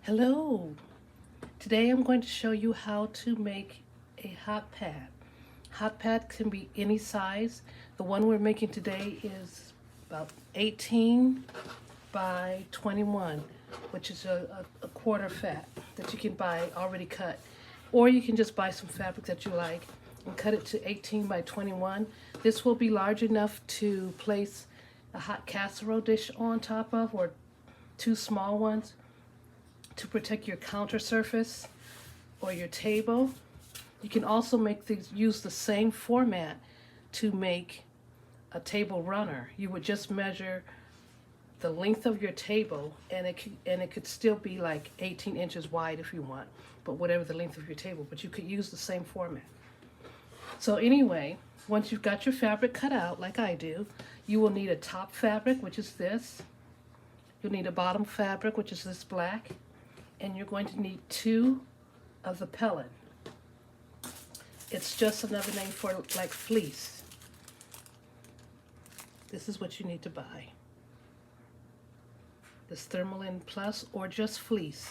Hello. Today I'm going to show you how to make a hot pad. Hot pad can be any size. The one we're making today is about 18 by 21, which is a quarter fat that you can buy already cut. Or you can just buy some fabric that you like and cut it to 18 by 21. This will be large enough to place a hot casserole dish on top of, or two small ones to protect your counter surface or your table. You can also use the same format to make a table runner. You would just measure the length of your table, and it could still be like 18 inches wide if you want, but whatever the length of your table, but you could use the same format. So anyway, once you've got your fabric cut out like I do, you will need a top fabric, which is this. You'll need a bottom fabric, which is this black, and you're going to need 2 of the Pellon. It's just another name for like fleece. This is what you need to buy. This Thermalin Plus or just fleece.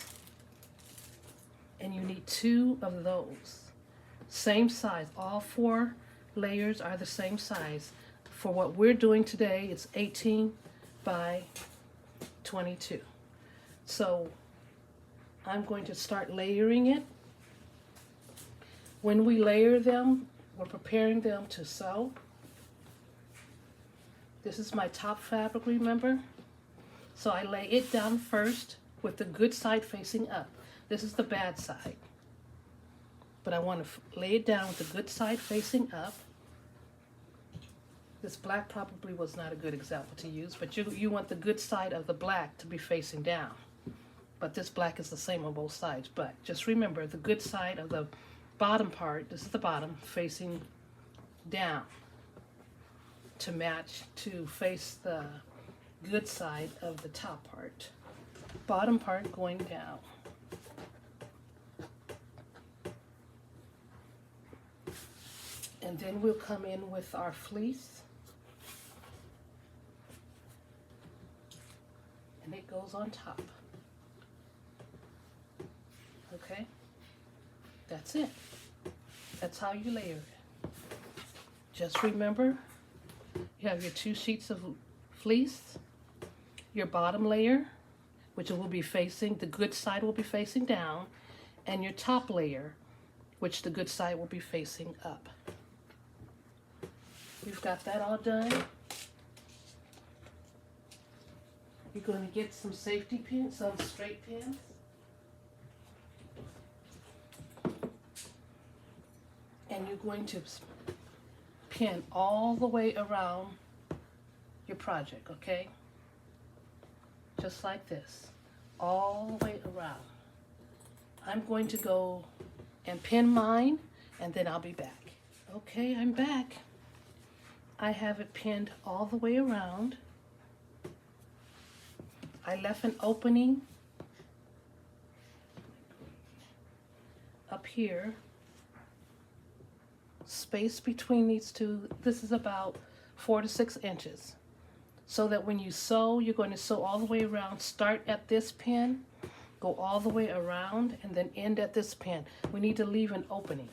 And you need 2 of those. Same size. All 4 layers are the same size. For what we're doing today, it's 18 by 22. So I'm going to start layering it. When we layer them, we're preparing them to sew. This is my top fabric, remember? So I lay it down first with the good side facing up. This is the bad side. But I want to lay it down with the good side facing up. This black probably was not a good example to use, but you want the good side of the black to be facing down. But this black is the same on both sides. But just remember, the good side of the bottom part, this is the bottom, facing down to match, to face the good side of the top part. Bottom part going down. And then we'll come in with our fleece. And it goes on top. Okay, that's it. That's how you layer it. Just remember, you have your 2 sheets of fleece, your bottom layer, which will be facing, the good side will be facing down, and your top layer, which the good side will be facing up. You've got that all done. You're going to get some safety pins, some straight pins. And you're going to pin all the way around your project, okay? Just like this, all the way around. I'm going to go and pin mine, and then I'll be back. Okay, I'm back. I have it pinned all the way around. I left an opening up here. Space between these two, this is about 4 to 6 inches. So that when you sew, you're going to sew all the way around. Start at this pin, go all the way around, and then end at this pin. We need to leave an opening.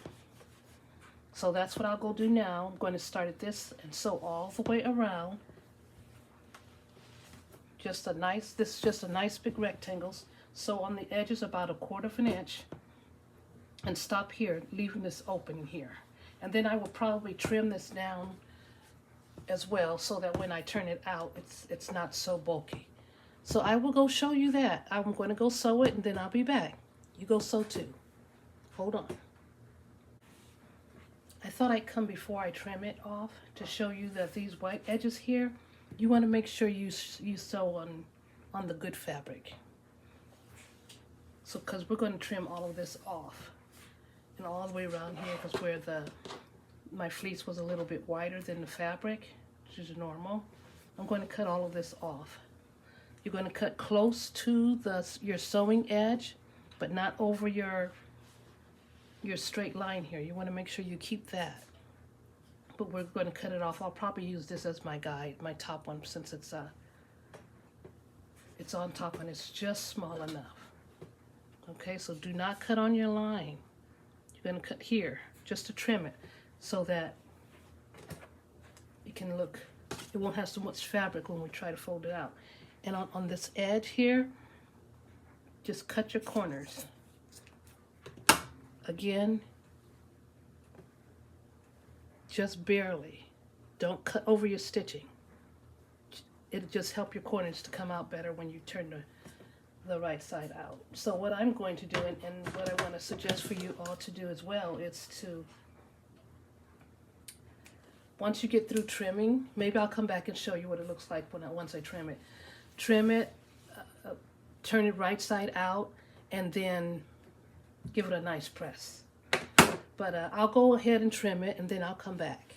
So that's what I'll go do now. I'm going to start at this and sew all the way around. This is just a nice big rectangle. Sew on the edges about 1/4 of an inch. And stop here, leaving this opening here. And then I will probably trim this down as well, so that when I turn it out, it's not so bulky. So I will go show you that. I'm going to go sew it, and then I'll be back. You go sew too. Hold on. I thought I'd come before I trim it off to show you that these white edges here, you want to make sure you sew on the good fabric. So, because we're going to trim all of this off. And all the way around here, because where my fleece was a little bit wider than the fabric, which is normal, I'm going to cut all of this off. You're going to cut close to your sewing edge, but not over your straight line here. You want to make sure you keep that. But we're going to cut it off. I'll probably use this as my guide, my top one, since it's on top and it's just small enough. Okay, so do not cut on your line. You're going to cut here just to trim it so that it can look, it won't have so much fabric when we try to fold it out. And on this edge here, just cut your corners. Again, just barely. Don't cut over your stitching. It'll just help your corners to come out better when you turn the right side out. So what I'm going to do, and what I want to suggest for you all to do as well, is to, once you get through trimming, maybe I'll come back and show you what it looks like once I trim it. Trim it, turn it right side out, and then give it a nice press. But I'll go ahead and trim it, and then I'll come back.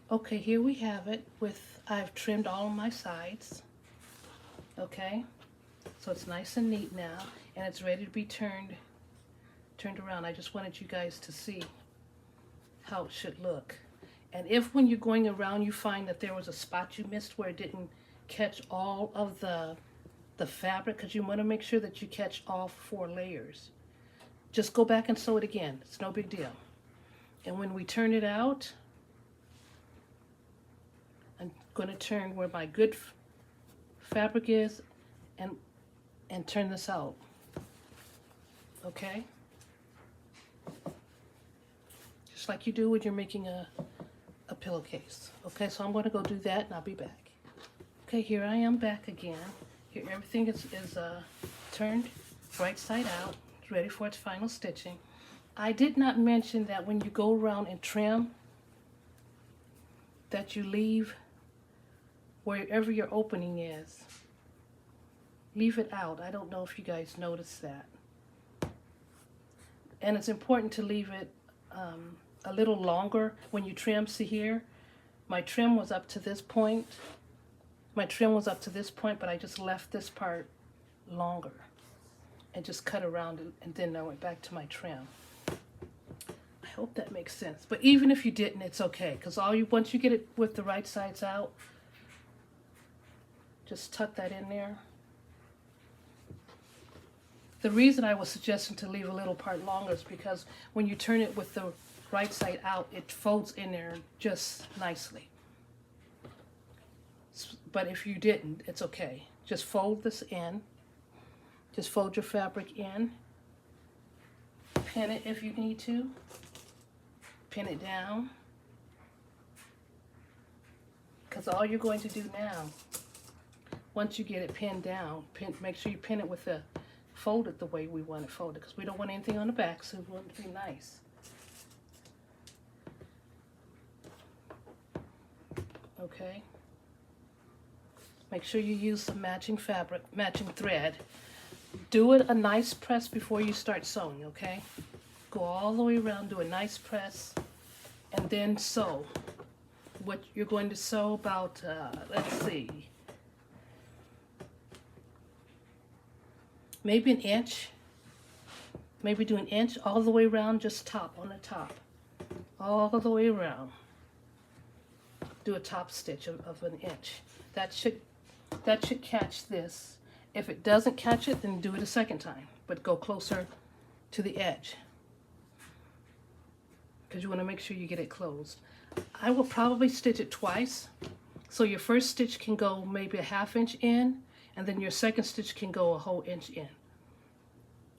Okay, here we have it I've trimmed all of my sides. Okay, so it's nice and neat now, and it's ready to be turned around. I just wanted you guys to see how it should look. And if when you're going around you find that there was a spot you missed where it didn't catch all of the fabric, because you want to make sure that you catch all 4 layers, just go back and sew it again. It's no big deal. And when we turn it out, I'm going to turn where my good fabric is and turn this out. Okay? Just like you do when you're making a pillowcase. Okay, so I'm going to go do that and I'll be back. Okay, here I am back again. Here everything is turned right side out, ready for its final stitching. I did not mention that when you go around and trim, that you leave wherever your opening is. Leave it out. I don't know if you guys noticed that. And it's important to leave it a little longer when you trim. See here, my trim was up to this point. But I just left this part longer and just cut around it, and then I went back to my trim. I hope that makes sense. But even if you didn't, it's okay, because once you get it with the right sides out, just tuck that in there. The reason I was suggesting to leave a little part longer is because when you turn it with the right side out, it folds in there just nicely. But if you didn't, it's okay. Just fold this in. Just fold your fabric in. Pin it if you need to. Pin it down. Because all you're going to do now, once you get it pinned down, make sure you pin it with the fold it the way we want it folded, because we don't want anything on the back, so we want it to be nice. Okay. Make sure you use some matching fabric, matching thread. Do it a nice press before you start sewing, okay? Go all the way around, do a nice press, and then sew. What you're going to sew about, let's see, maybe an inch. Maybe do an inch all the way around, just top on the top. All the way around. Do a top stitch of an inch. That should catch this. If it doesn't catch it, then do it a second time, but go closer to the edge, because you want to make sure you get it closed. I will probably stitch it twice, so your first stitch can go maybe a ½ inch in, and then your second stitch can go a whole inch in.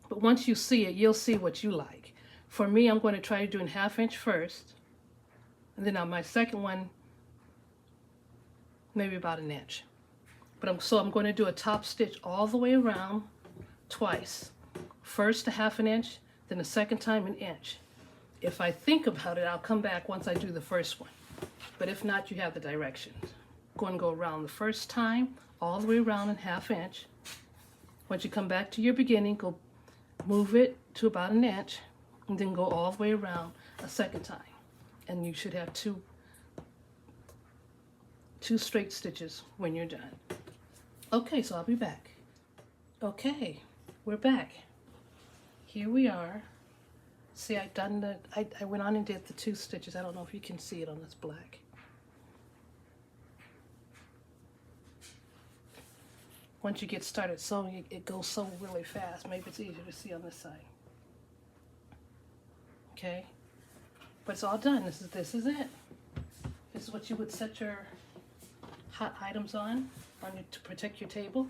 But once you see it, you'll see what you like. For me, I'm going to try to do a ½ inch first, and then on my second one, maybe about an inch. But I'm going to do a top stitch all the way around twice. First a ½ inch, then the second time an inch. If I think about it, I'll come back once I do the first one. But if not, you have the directions. I'm going to go around the first time, all the way around in ½ inch. Once you come back to your beginning, go move it to about an inch, and then go all the way around a second time. And you should have two straight stitches when you're done. Okay, so I'll be back. Okay, we're back. Here we are. See, I went on and did the 2 stitches. I don't know if you can see it on this black. once you get started sewing, it goes so really fast. Maybe it's easier to see on this side. Okay, but it's all done. This is it. This is what you would set your hot items on your, to protect your table.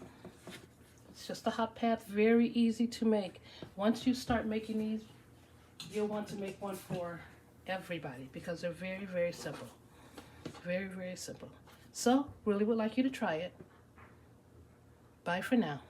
It's just a hot pad, very easy to make. Once you start making these, you'll want to make one for everybody because they're very, very simple. Very, very simple. So, really would like you to try it. Bye for now.